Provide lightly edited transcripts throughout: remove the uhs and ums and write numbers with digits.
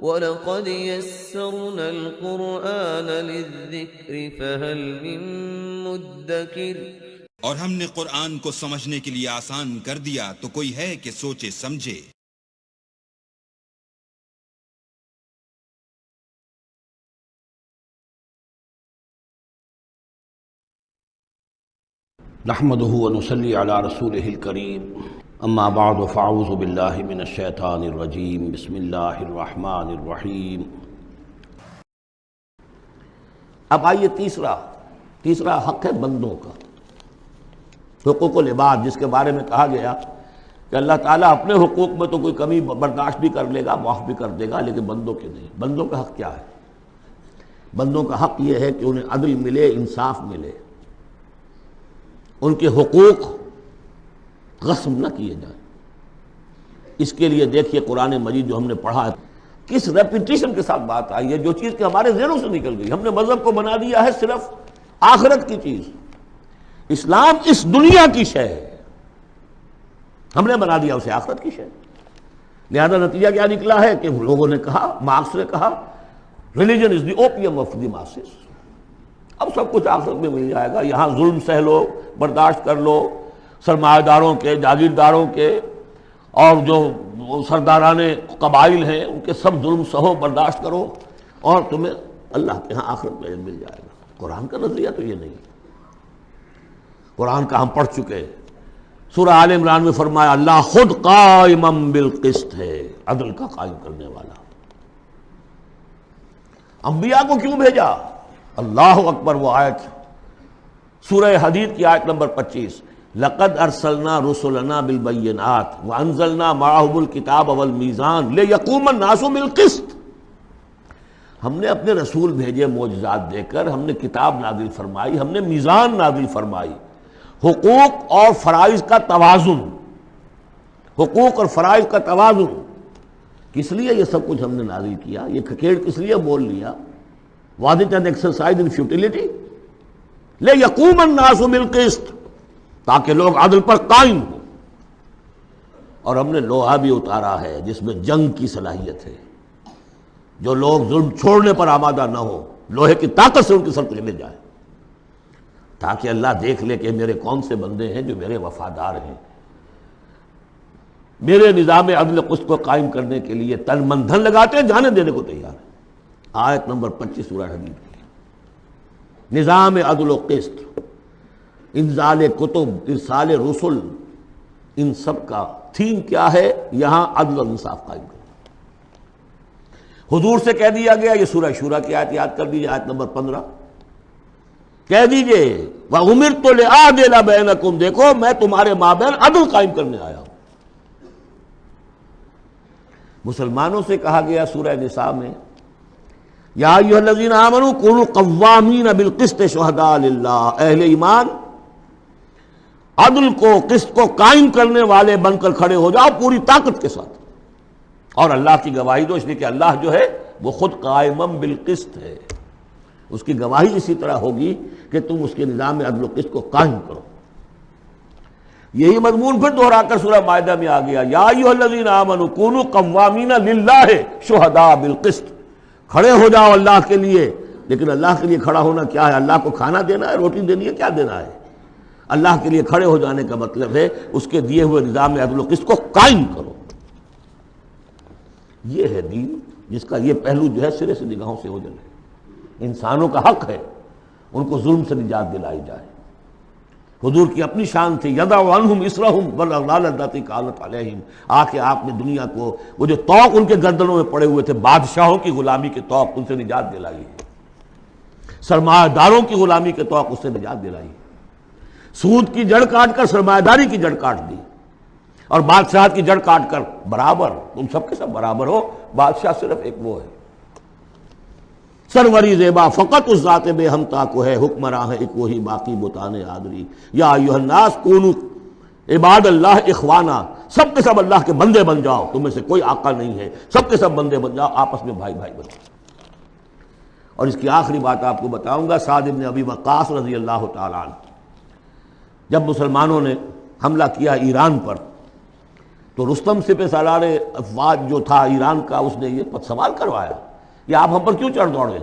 وَلَقَدْ يَسَّرْنَا الْقُرْآنَ لِلذِّكْرِ فَهَلْ مِن مُّدَّكِرٍ۔ اور ہم نے قرآن کو سمجھنے کے لیے آسان کر دیا تو کوئی ہے کہ سوچے سمجھے۔ نحمده ونصلي على رسوله الكريم اما بعد فاعوذ بالله من الشیطان الرجیم بسم اللہ الرحمن الرحیم۔ اب آئیے تیسرا حق ہے بندوں کا، حقوق العباد، جس کے بارے میں کہا گیا کہ اللہ تعالیٰ اپنے حقوق میں تو کوئی کمی برداشت بھی کر لے گا، معاف بھی کر دے گا، لیکن بندوں کے نہیں۔ بندوں کا حق کیا ہے؟ بندوں کا حق یہ ہے کہ انہیں عدل ملے، انصاف ملے، ان کے حقوق غصب نہ کیے جائیں۔ اس کے لیے دیکھیے قرآن مجید جو ہم نے پڑھا ہے کس ریپیٹیشن کے ساتھ بات آئی ہے، جو چیز کہ ہمارے ذہنوں سے نکل گئی۔ ہم نے مذہب کو بنا دیا ہے صرف آخرت کی چیز، اسلام اس دنیا کی شے ہے، ہم نے بنا دیا اسے آخرت کی شے۔ لہذا نتیجہ کیا نکلا ہے کہ لوگوں نے کہا، مارکس نے کہا، religion is the opium of the masses. اب سب کچھ آخرت میں مل جائے گا، یہاں ظلم سہ لو، برداشت کر لو، سرمایہ داروں کے، جاگیرداروں کے اور جو سرداران قبائل ہیں ان کے سب ظلم سہو، برداشت کرو، اور تمہیں اللہ کے ہاں آخرت میں مل جائے گا۔ قرآن کا نظریہ تو یہ نہیں۔ قرآن کا ہم پڑھ چکے، سورہ آل عمران میں فرمایا اللہ خود قائما بالقسط ہے، عدل کا قائم کرنے والا۔ انبیاء کو کیوں بھیجا؟ اللہ اکبر، وہ آیت سورہ حدید کی آیت نمبر 25، لقد ارسلنا رسلنا بالبینات وانزلنا معهم الکتاب والمیزان لیقوم الناس بالقسط۔ ہم نے اپنے رسول بھیجے معجزات دے کر، ہم نے کتاب نازل فرمائی، ہم نے میزان نازل فرمائی، حقوق اور فرائض کا توازن، حقوق اور فرائض کا توازن۔ کس لیے یہ سب کچھ ہم نے نازل کیا؟ یہ کھکیڑ کس لیے بول لیا؟ Was it an exercise in futility؟ لیقوم الناس بالقسط، تاکہ لوگ عدل پر قائم ہوں۔ اور ہم نے لوہا بھی اتارا ہے جس میں جنگ کی صلاحیت ہے، جو لوگ ظلم چھوڑنے پر آمادہ نہ ہو، لوہے کی طاقت سے ان کے سر کچلے جائے، تاکہ اللہ دیکھ لے کہ میرے کون سے بندے ہیں جو میرے وفادار ہیں، میرے نظام عدل قسط کو قائم کرنے کے لیے تن من دھن لگاتے ہیں، جانے دینے کو تیار ہیں۔ آیت نمبر 25 سورہ حدید کی، نظام عدل و قسط، انزال کتب، ارسال رسل، ان سب کا تھیم کیا ہے؟ یہاں عدل و انصاف قائم کرنا۔ حضور سے کہہ دیا گیا، یہ سورہ شورى کی آیت یاد کر دیجیے، آیت نمبر 15، کہہ دیجیے وَأُمِرْتُ لِأَعْدِلَ بَيْنَكُمْ، دیکھو میں تمہارے مابین عدل قائم کرنے آیا ہوں۔ مسلمانوں سے کہا گیا سورہ نساء میں، یا ایھا الذین آمنوا کونوا قوامین بالقسط شہداء للہ، اہل ایمان عدل کو، قسط کو قائم کرنے والے بن کر کھڑے ہو جاؤ پوری طاقت کے ساتھ، اور اللہ کی گواہی دو، اس لیے کہ اللہ جو ہے وہ خود قائما بالقسط ہے، اس کی گواہی اسی طرح ہوگی کہ تم اس کے نظام عدل و قسط کو قائم کرو۔ یہی مضمون پھر دہرا کر سورہ مائدہ میں آ گیا، یا ایھا الذین آمنوا کونوا قوامین للہ شہداء بالقسط، کھڑے ہو جاؤ اللہ کے لیے۔ لیکن اللہ کے لیے کھڑا ہونا کیا ہے؟ اللہ کو کھانا دینا ہے، روٹی دینی ہے، کیا دینا ہے؟ اللہ کے لیے کھڑے ہو جانے کا مطلب ہے اس کے دیے ہوئے نظام عدل و قسط کو قائم کرو۔ یہ ہے دین، جس کا یہ پہلو جو ہے سرے سے نگاہوں سے اوجھل ہے۔ انسانوں کا حق ہے ان کو ظلم سے نجات دلائی جائے۔ حضور کی اپنی شان تھی، یضع عنہم اصرہم والاغلال اللاتی کانت علیہم، آ کے آپ نے دنیا کو وہ جو طوق ان کے گردنوں میں پڑے ہوئے تھے، بادشاہوں کی غلامی کے طوق، ان سے نجات دلائی، سرمایہ داروں کی غلامی کے طوق، اس سے نجات دلائی، سود کی جڑ کاٹ کر سرمایہ داری کی جڑ کاٹ دی، اور بادشاہت کی جڑ کاٹ کر برابر، تم سب کے سب برابر ہو، بادشاہ صرف ایک وہ ہے، سروری زیبا فقط اس ذات بے ہمتا کو ہے، حکمراں ہے ایک وہی باقی بتان آدری، یا ایھا الناس کونوا عباد اللہ اخوانا، سب کے سب اللہ کے بندے بن جاؤ، تم میں سے کوئی آقا نہیں ہے، سب کے سب بندے بن جاؤ، آپس میں بھائی بھائی بن جاؤ۔ اور اس کی آخری بات آپ کو بتاؤں گا، سعد بن ابی وقاص رضی اللہ تعالی عنہ، جب مسلمانوں نے حملہ کیا ایران پر تو رستم سپہ سالار افواج جو تھا ایران کا، اس نے یہ سوال کروایا کہ آپ ہم پر کیوں چڑھ دوڑے؟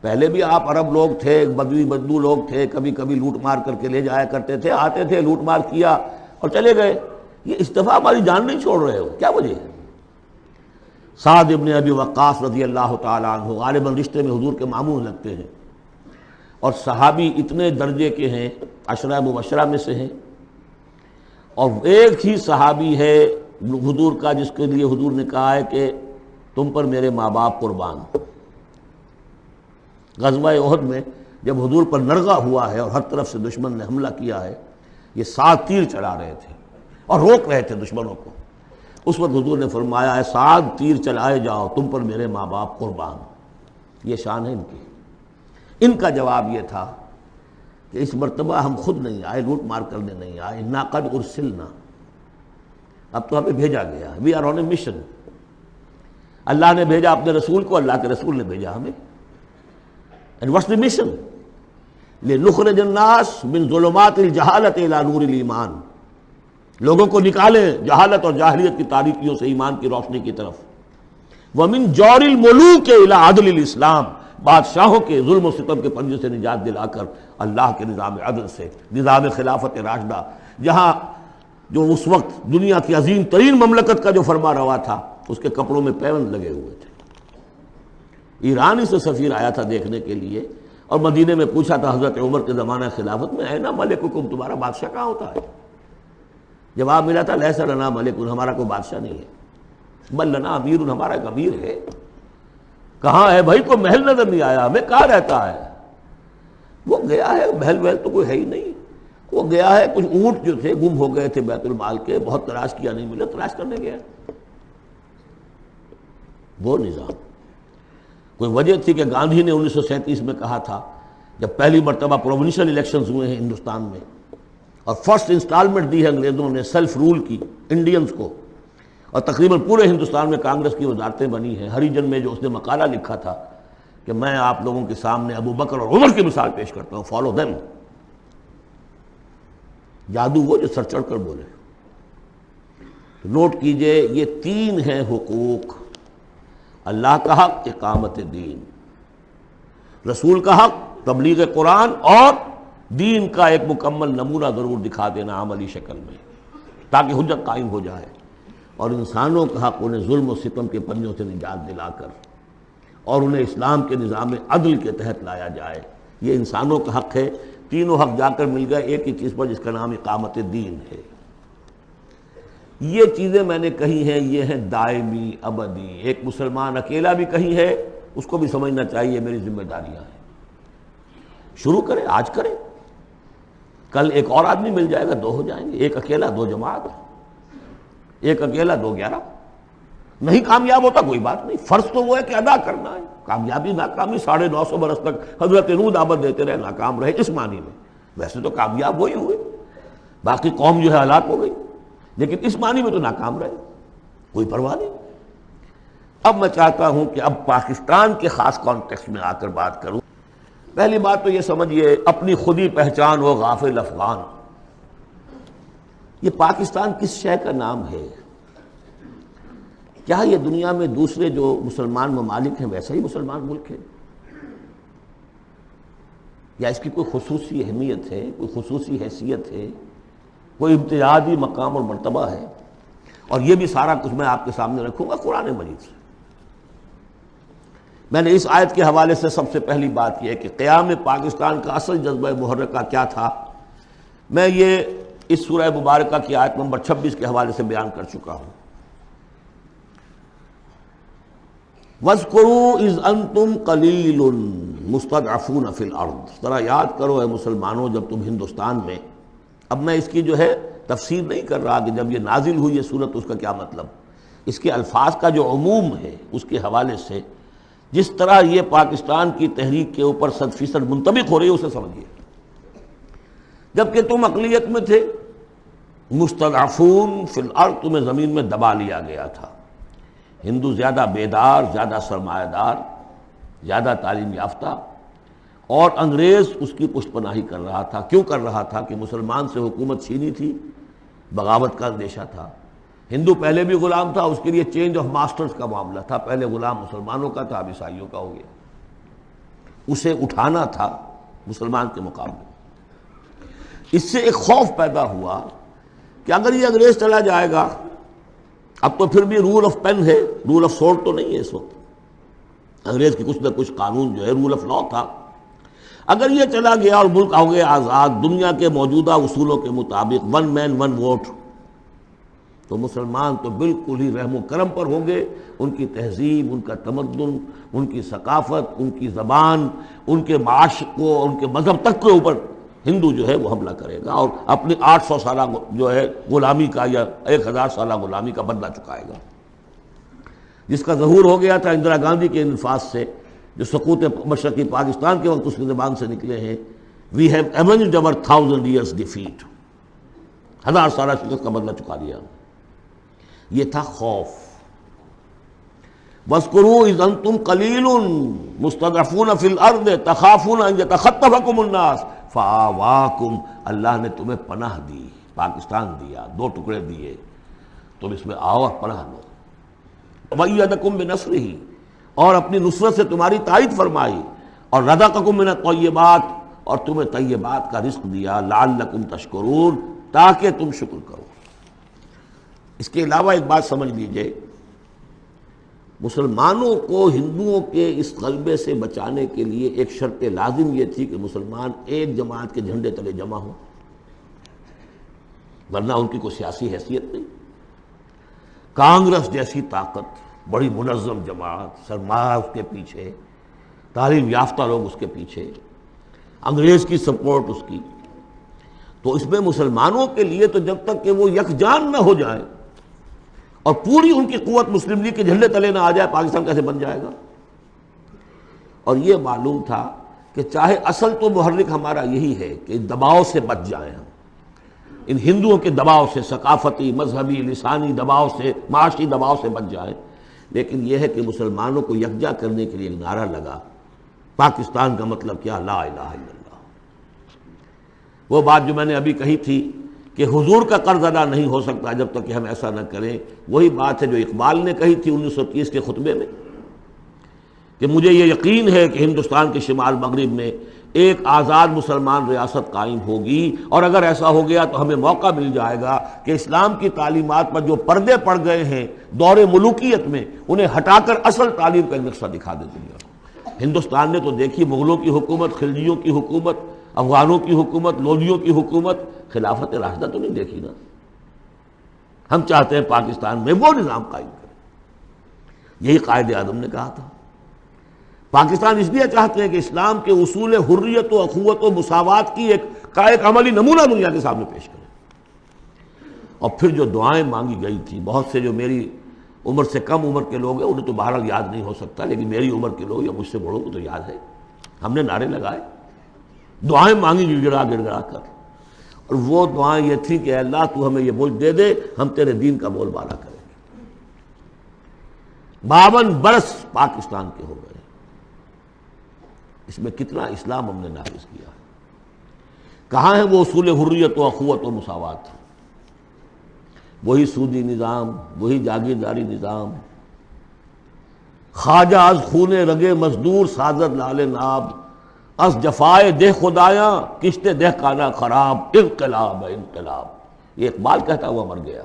پہلے بھی آپ عرب لوگ تھے، بدو لوگ تھے، کبھی کبھی لوٹ مار کر کے لے جایا کرتے تھے، آتے تھے لوٹ مار کیا اور چلے گئے، یہ اس دفعہ ہماری جان نہیں چھوڑ رہے ہو، کیا وجہ ہے؟ سعد ابن ابی وقاص رضی اللہ تعالیٰ عنہ غالباً رشتے میں حضور کے ماموں لگتے ہیں، اور صحابی اتنے درجے کے ہیں، عشرہ مبشرہ میں سے ہیں، اور ایک ہی صحابی ہے حضور کا جس کے لیے حضور نے کہا ہے کہ تم پر میرے ماں باپ قربان۔ غزوہ احد میں جب حضور پر نرغہ ہوا ہے اور ہر طرف سے دشمن نے حملہ کیا ہے، یہ 7 تیر چلا رہے تھے اور روک رہے تھے دشمنوں کو، اس وقت حضور نے فرمایا ہے 7 تیر چلائے جاؤ، تم پر میرے ماں باپ قربان۔ یہ شان ہے ان کی۔ ان کا جواب یہ تھا کہ اس مرتبہ ہم خود نہیں آئے، لوٹ مار کرنے نہیں آئے، انا قد ارسلنا، اب تو ہمیں بھیجا گیا ہے، we are on a mission. اللہ نے بھیجا اپنے رسول کو، اللہ کے رسول نے بھیجا ہمیں۔ And what's the mission? لِنُخْرِجَ النَّاسَ مِنْ ظُلُمَاتِ الْجَهَالَةِ إِلَى نُورِ الْإِيمَانِ، لوگوں کو نکالیں جہالت اور جاہلیت کی تاریکیوں سے ایمان کی روشنی کی طرف۔ وَمِنْ جَوْرِ الْمُلُوكِ إِلَى عَدْلِ الْإِسْلَامِ، بادشاہوں کے ظلم و ستم کے پنجے سے نجات دلا کر اللہ کے نظام عدل سے، نظام خلافت راشدہ، جہاں جو اس وقت دنیا کی عظیم ترین مملکت کا جو فرما روا تھا اس کے کپڑوں میں پیوند لگے ہوئے تھے۔ ایران سے سفیر آیا تھا دیکھنے کے لیے، اور مدینے میں پوچھا تھا حضرت عمر کے زمانہ خلافت میں، اینا ملککم، تمہارا بادشاہ کہاں ہوتا ہے؟ جواب ملا تھا لیس لنا ملک، ہمارا کوئی بادشاہ نہیں ہے، بل لنا امیر، ہمارا ایک امیر ہے۔ کہاں ہے بھائی؟ کوئی محل نظر نہیں آیا ہمیں، کہاں رہتا ہے؟ وہ گیا ہے، محل وحل تو کوئی ہے ہی نہیں، وہ گیا ہے، کچھ اونٹ جو تھے گم ہو گئے تھے بیت المال کے، بہت تلاش کیا نہیں ملے، تلاش کرنے گیا۔ وہ نظام، کوئی وجہ تھی کہ گاندھی نے 1937 میں کہا تھا، جب پہلی مرتبہ پروونشل الیکشنز ہوئے ہیں ہندوستان میں، اور فرسٹ انسٹالمنٹ دی ہے انگریزوں نے سیلف رول کی انڈینز کو، اور تقریباً پورے ہندوستان میں کانگریس کی وزارتیں بنی ہیں۔ ہریجن میں جو اس نے مقالہ لکھا تھا کہ میں آپ لوگوں کے سامنے ابو بکر اور عمر کی مثال پیش کرتا ہوں، فالو دیم۔ جادو وہ جو سر چڑھ کر بولے۔ نوٹ کیجئے، یہ 3 ہیں حقوق: اللہ کا حق اقامت دین، رسول کا حق تبلیغ قرآن، اور دین کا ایک مکمل نمونہ ضرور دکھا دینا عملی شکل میں تاکہ حجت قائم ہو جائے، اور انسانوں کا حق انہیں ظلم و ستم کے پنجوں سے نجات دلا کر اور انہیں اسلام کے نظام عدل کے تحت لایا جائے۔ یہ انسانوں کا حق ہے۔ تینوں حق جا کر مل گئے ایک ہی چیز پر، جس کا نام اقامت دین ہے۔ یہ چیزیں میں نے کہی ہیں، یہ ہیں دائمی ابدی۔ ایک مسلمان اکیلا بھی کہیں ہے، اس کو بھی سمجھنا چاہیے میری ذمہ داریاں ہیں۔ شروع کرے، آج کرے، کل ایک اور آدمی مل جائے گا، 2 ہو جائیں گے، ایک اکیلا 2 جماعت، ایک اکیلا 2 11۔ نہیں کامیاب ہوتا کوئی بات نہیں، فرض تو وہ ہے کہ ادا کرنا ہے۔ کامیابی ناکامی 950 برس تک حضرت نوح دعوت دیتے رہے، ناکام رہے، اس معنی میں ویسے تو کامیاب وہی ہوئے، باقی قوم جو ہے ہلاک ہو گئی، لیکن اس معنی میں تو ناکام رہے، کوئی پرواہ نہیں۔ اب میں چاہتا ہوں کہ اب پاکستان کے خاص کانٹیکسٹ میں آ کر بات کروں۔ پہلی بات تو یہ سمجھیے، اپنی خودی پہچان ہو غافل افغان۔ یہ پاکستان کس شے کا نام ہے؟ کیا یہ دنیا میں دوسرے جو مسلمان ممالک ہیں ویسا ہی مسلمان ملک ہے، یا اس کی کوئی خصوصی اہمیت ہے، کوئی خصوصی حیثیت ہے، کوئی امتیازی مقام اور مرتبہ ہے؟ اور یہ بھی سارا کچھ میں آپ کے سامنے رکھوں گا قرآن مجید سے۔ میں نے اس آیت کے حوالے سے سب سے پہلی بات یہ ہے کہ قیام پاکستان کا اصل جذبہ محرکہ کیا تھا، میں یہ اس سورہ مبارکہ کی آیت نمبر 26 کے حوالے سے بیان کر چکا ہوں۔ وَاذْكُرُوا إِذْ أَنْتُمْ قَلِيلٌ مُسْتَضْعَفُونَ فِي الْأَرْضِ، ذرا یاد کرو اے مسلمانوں جب تم ہندوستان میں۔ اب میں اس کی جو ہے تفسیر نہیں کر رہا کہ جب یہ نازل ہوئی یہ صورت اس کا کیا مطلب، اس کے الفاظ کا جو عموم ہے اس کے حوالے سے جس طرح یہ پاکستان کی تحریک کے اوپر 100% منطبق ہو رہی ہے اسے سمجھیے۔ جبکہ تم اقلیت میں تھے، مستضعفون فی الارض، تمہیں زمین میں دبا لیا گیا تھا۔ ہندو زیادہ بیدار، زیادہ سرمایہ دار، زیادہ تعلیم یافتہ، اور انگریز اس کی پشت پناہی کر رہا تھا۔ کیوں کر رہا تھا؟ کہ مسلمان سے حکومت چھینی تھی، بغاوت کا اندیشہ تھا. ہندو پہلے بھی غلام تھا، اس کے لیے چینج آف ماسٹرز کا معاملہ تھا. پہلے غلام مسلمانوں کا تھا، اب عیسائیوں کا ہو گیا. اسے اٹھانا تھا مسلمان کے مقابلے. اس سے ایک خوف پیدا ہوا کہ اگر یہ انگریز چلا جائے گا، اب تو پھر بھی رول آف پین ہے، رول آف سورڈ تو نہیں ہے اس وقت. انگریز کی کچھ نہ کچھ قانون جو ہے رول آف لا تھا. اگر یہ چلا گیا اور ملک ہو گیا آزاد دنیا کے موجودہ اصولوں کے مطابق، ون مین ون ووٹ، تو مسلمان تو بالکل ہی رحم و کرم پر ہوں گے. ان کی تہذیب، ان کا تمدن، ان کی ثقافت، ان کی زبان، ان کے معاش کو، ان کے مذہب تک کے اوپر ہندو جو ہے وہ حملہ کرے گا اور اپنی 800 سالہ جو ہے غلامی کا یا 1000 سالہ غلامی کا بدلہ چکائے گا، جس کا ظہور ہو گیا تھا اندرا گاندھی کے الفاظ سے جو سقوط مشرقی پاکستان کے وقت اس کی زبان سے نکلے ہیں. We have avenged our 1000 years defeat. 1000 سالہ شکست کا بدلہ چکا دیا. یہ تھا خوف. وَاذْكُرُوا إِذْ أَنْتُمْ قَلِيلٌ مُسْتَضْعَفُونَ فِي الْأَرْضِ تَخَافُونَ أَنْ يَتَخَطَّفَكُمُ النَّاسُ فَآوَاكُمْ. اللہ نے تمہیں پناہ دی، پاکستان دیا، 2 ٹکڑے دیے، تم اس میں آؤ اور پناہ لو. وَأَيَّدَكُمْ بِنَصْرِهِ، اور اپنی نصرت سے تمہاری تائید فرمائی. اور رَزَقَكُمْ مِنَ الطَّيِّبَاتِ، اور تمہیں طیبات کا رزق دیا. لَعَلَّكُمْ تَشْكُرُونَ، تاکہ تم شکر کرو. اس کے علاوہ ایک بات سمجھ لیجئے، مسلمانوں کو ہندوؤں کے اس غلبے سے بچانے کے لیے ایک شرط لازم یہ تھی کہ مسلمان ایک جماعت کے جھنڈے تلے جمع ہوں، ورنہ ان کی کوئی سیاسی حیثیت نہیں. کانگریس جیسی طاقت، بڑی منظم جماعت، سرمایہ اس کے پیچھے، تعلیم یافتہ لوگ اس کے پیچھے، انگریز کی سپورٹ اس کی، تو اس میں مسلمانوں کے لیے تو جب تک کہ وہ یکجان نہ ہو جائیں اور پوری ان کی قوت مسلم لیگ کے جھنڈے تلے نہ آ جائے، پاکستان کیسے بن جائے گا. اور یہ معلوم تھا کہ چاہے اصل تو محرک ہمارا یہی ہے کہ دباؤ سے بچ جائیں ہم، ان ہندوؤں کے دباؤ سے، ثقافتی، مذہبی، لسانی دباؤ سے، معاشی دباؤ سے بچ جائیں. لیکن یہ ہے کہ مسلمانوں کو یکجا کرنے کے لیے ایک نعرہ لگا. پاکستان کا مطلب کیا؟ لا الہ الا اللہ. وہ بات جو میں نے ابھی کہی تھی کہ حضور کا قرض ادا نہیں ہو سکتا جب تک کہ ہم ایسا نہ کریں، وہی بات ہے جو اقبال نے کہی تھی 1930 کے خطبے میں کہ مجھے یہ یقین ہے کہ ہندوستان کے شمال مغرب میں ایک آزاد مسلمان ریاست قائم ہوگی، اور اگر ایسا ہو گیا تو ہمیں موقع مل جائے گا کہ اسلام کی تعلیمات پر جو پردے پڑ گئے ہیں دور ملوکیت میں، انہیں ہٹا کر اصل تعلیم کا ایک نقشہ دکھا دے دنیا کو. ہندوستان نے تو دیکھی مغلوں کی حکومت، خلجیوں کی حکومت، افغانوں کی حکومت، لودھیوں کی حکومت، خلافت راشدہ تو نہیں دیکھی نا. ہم چاہتے ہیں پاکستان میں وہ نظام قائم کریں. یہی قائد اعظم نے کہا تھا. پاکستان اس لیے چاہتے ہیں کہ اسلام کے اصول حریت و اخوت و مساوات کی ایک عملی نمونہ دنیا کے سامنے پیش کریں. اور پھر جو دعائیں مانگی گئی تھی، بہت سے جو میری عمر سے کم عمر کے لوگ ہیں انہیں تو بہرحال یاد نہیں ہو سکتا، لیکن میری عمر کے لوگ یا مجھ سے بڑوں کو تو یاد ہے. ہم نے نعرے لگائے، دعائیں مانگی گڑ گڑا کر، اور وہ دعائیں یہ تھی کہ اے اللہ تو ہمیں یہ ملک دے دے، ہم تیرے دین کا بول بالا کریں گے. 52 برس پاکستان کے ہو گئے. اس میں کتنا اسلام ہم نے نافذ کیا. کہاں ہے وہ اصول حریت و اخوت و مساوات؟ وہی سودی نظام، وہی جاگیرداری نظام. خواجہ از خون رگے مزدور سازد لال ناب، از جفائے دہ خدایاں کشتے دہ کانا خراب، انقلاب ہے انقلاب. یہ اقبال کہتا ہوا مر گیا.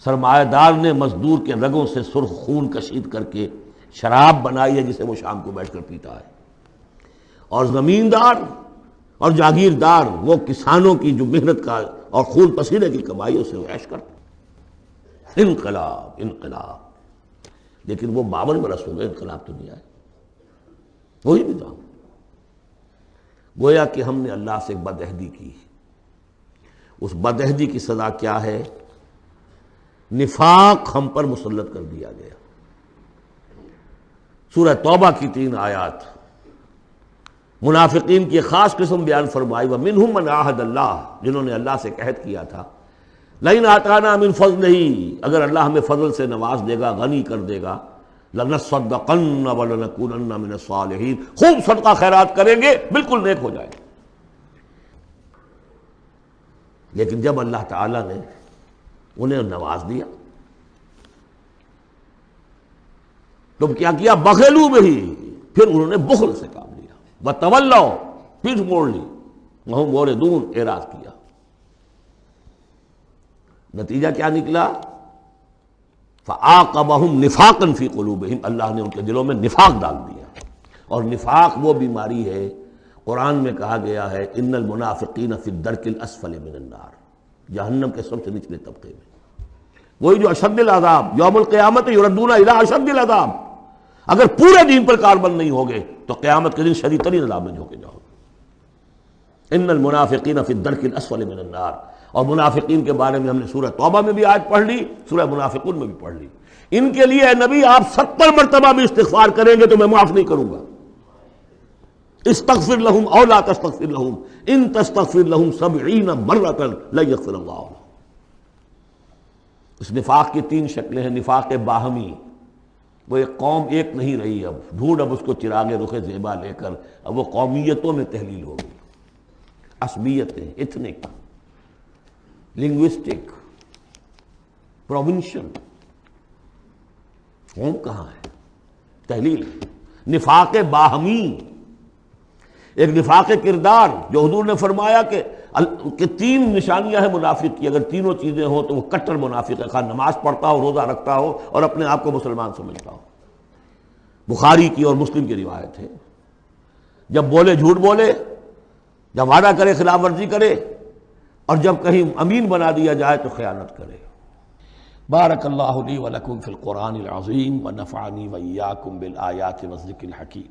سرمایہ دار نے مزدور کے رگوں سے سرخ خون کشید کر کے شراب بنائی ہے جسے وہ شام کو بیٹھ کر پیتا ہے، اور زمیندار اور جاگیردار وہ کسانوں کی جو محنت کا اور خون پسینے کی کمائی اسے عیش کرتے. انقلاب انقلاب. لیکن وہ 52 برس ہو گئے، انقلاب تو نہیں آئے. وہی نظام. گویا کہ ہم نے اللہ سے بدعہدی کی. اس بدعہدی کی سزا کیا ہے؟ نفاق ہم پر مسلط کر دیا گیا. سورہ توبہ کی 3 آیات منافقین کی خاص قسم بیان فرمائی. وَمِنْهُمْ مَنْ عَاهَدَ اللَّهُ، جنہوں نے اللہ سے عہد کیا تھا لَئِنْ آتَانَا مِنْ فَضْلِهِ، اگر اللہ ہمیں فضل سے نواز دے گا، غنی کر دے گا، لَنَصَّدَّقَنَّ وَلَنَكُونَنَّ مِنَ الصَّالِحِينَ، خوب صدقہ خیرات کریں گے، بالکل نیک ہو جائیں گے. لیکن جب اللہ تعالیٰ نے انہیں نواز دیا تو کیا کیا؟ بخلوا بہ، پھر انہوں نے بخل سے کام لیا، وتولوا، پیٹھ موڑ لی، وہم موردون، اعراض کیا۔ نتیجہ کیا نکلا؟ فعاقبہم نفاقا فی قلوبہم، اللہ نے ان کے دلوں میں نفاق ڈال دیا۔ اور نفاق وہ بیماری ہے، قرآن میں کہا گیا ہے ان المنافقین فی الدرک الاسفل من النار، جہنم کے سب سے نچلے طبقے میں، وہی جو اشد العذاب، یوم القیامت یردون الی اشد العذاب، اگر پورے دین پر کاربند نہیں ہوگے تو قیامت کے دن شدید ترین عذاب میں جھونکے جاؤ گے۔ ان المنافقین فی الدرک الاسفل من النار، اور منافقین کے بارے میں ہم نے سورہ توبہ میں بھی آیت پڑھ لی، سورہ منافقون میں بھی پڑھ لی۔ ان کے لیے اے نبی آپ 70 مرتبہ بھی استغفار کریں گے تو میں معاف نہیں کروں گا۔ استغفر لہم او لا تستغفر لہم ان تستغفر لہم 70 مرۃ لن یغفر اللہ لہم۔ اس نفاق کی 3 شکلیں ہیں۔ نفاق باہمی، وہ ایک قوم ایک نہیں رہی، اب ڈھونڈ اب اس کو چراغ رخ زیبا لے کر اب وہ قومیتوں میں تحلیل ہو گئی، عصبیتیں، ایتھنک، لنگوسٹک، پروونشل، قوم کہاں ہے؟ تحلیل۔ نفاق باہمی، ایک نفاق کردار جو حضور نے فرمایا کہ 3 نشانیاں ہیں منافق کی، اگر تینوں چیزیں ہوں تو وہ کٹر منافق ہے، خواہ نماز پڑھتا ہو، روزہ رکھتا ہو اور اپنے آپ کو مسلمان سمجھتا ہو۔ بخاری کی اور مسلم کی روایت ہے، جب بولے جھوٹ بولے، جب وعدہ کرے خلاف ورزی کرے، اور جب کہیں امین بنا دیا جائے تو خیانت کرے۔ بارک اللہ لی ولکم فی القرآن العظیم ونفعنی وإیاکم بالآیات والذکر الحکیم۔